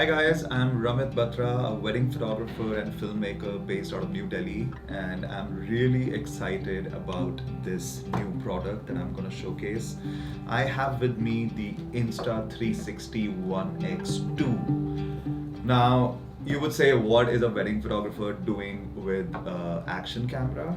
Hi guys, I'm Ramit Batra, a wedding photographer and filmmaker based out of New Delhi, and I'm really excited about this new product that I'm going to showcase. I have with me the Insta 360 1x2. Now, you would say, what is a wedding photographer doing with action camera?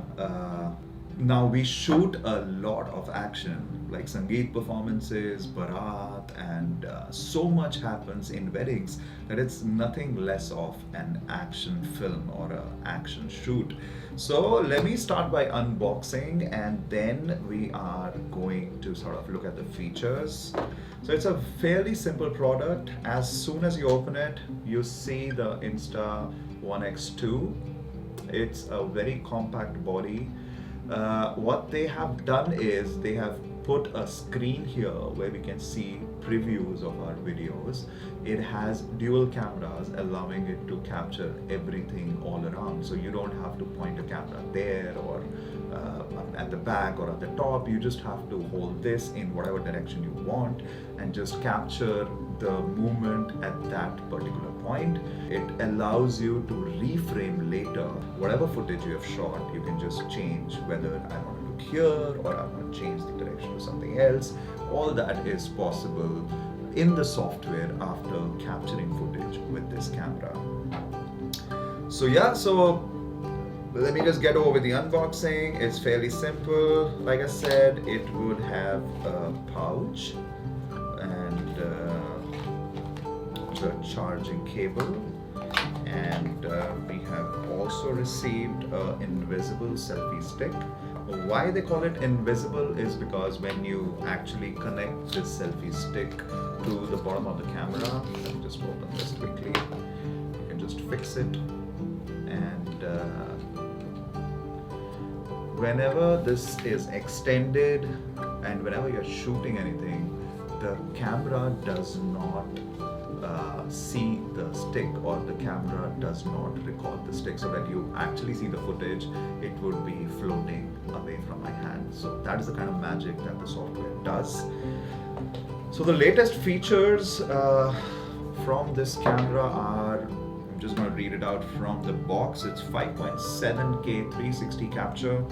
Now we shoot a lot of action, like Sangeet performances, Barat, and so much happens in weddings that it's nothing less of an action film or an action shoot. So let me start by unboxing, and then we are going to sort of look at the features. So it's a fairly simple product. As soon as you open it, you see the Insta 1x2. It's a very compact body. What they have done is they have put a screen here where we can see previews of our videos. It has dual cameras allowing it to capture everything all around, so you don't have to point a camera there or at the back or at the top. You just have to hold this in whatever direction you want and just capture the movement at that particular point. It allows you to reframe later whatever footage you have shot. You can just change whether I want to look here or I want to change the direction to something else. All that is possible in the software after capturing footage with this camera. So let me just get over with the unboxing. It's fairly simple. Like I said, it would have a pouch and the charging cable, and we have also received an invisible selfie stick. Why they call it invisible is because when you actually connect this selfie stick to the bottom of the camera, let me just open this quickly, you can just fix it, and whenever this is extended and whenever you're shooting anything, the camera does not see the stick, or the camera does not record the stick, so that you actually see the footage, it would be floating away from my hand. So that is the kind of magic that the software does. So the latest features from this camera are, I'm just going to read it out from the box. It's 5.7K 360 capture.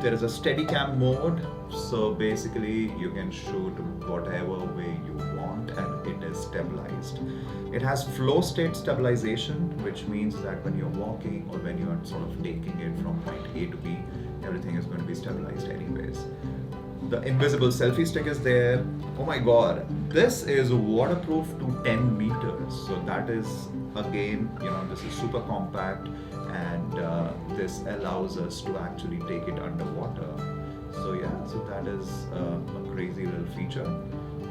There is a Steadicam mode, so basically you can shoot whatever way you want and it is stabilized. It has flow state stabilization, which means that when you're walking or when you're sort of taking it from point A to B, everything is going to be stabilized anyways. The invisible selfie stick is there. Oh my god, this is waterproof to 10 meters. So that is, again, this is super compact, and this allows us to actually take it underwater. So that is a crazy little feature.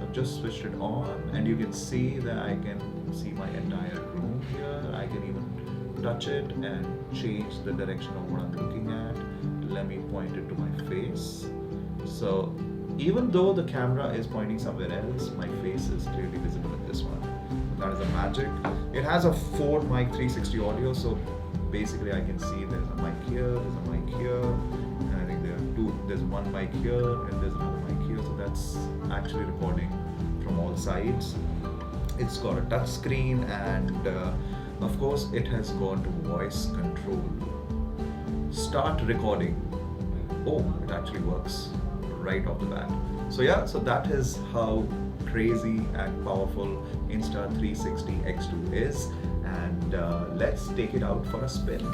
I've just switched it on, and you can see that I can see my entire room here. I can even touch it and change the direction of what I'm looking at. Let me point it to my face. So even though the camera is pointing somewhere else, my face is clearly visible in this one. That is a magic. It has a 4 mic 360 audio, so basically I can see there's a mic here, there's a mic here, and I think there's one mic here and there's another mic here, so that's actually recording from all sides. It's got a touch screen, and of course it has got voice control. Start recording. Oh, it actually works right off the bat. So that is how crazy and powerful Insta 360 X2 is, and let's take it out for a spin.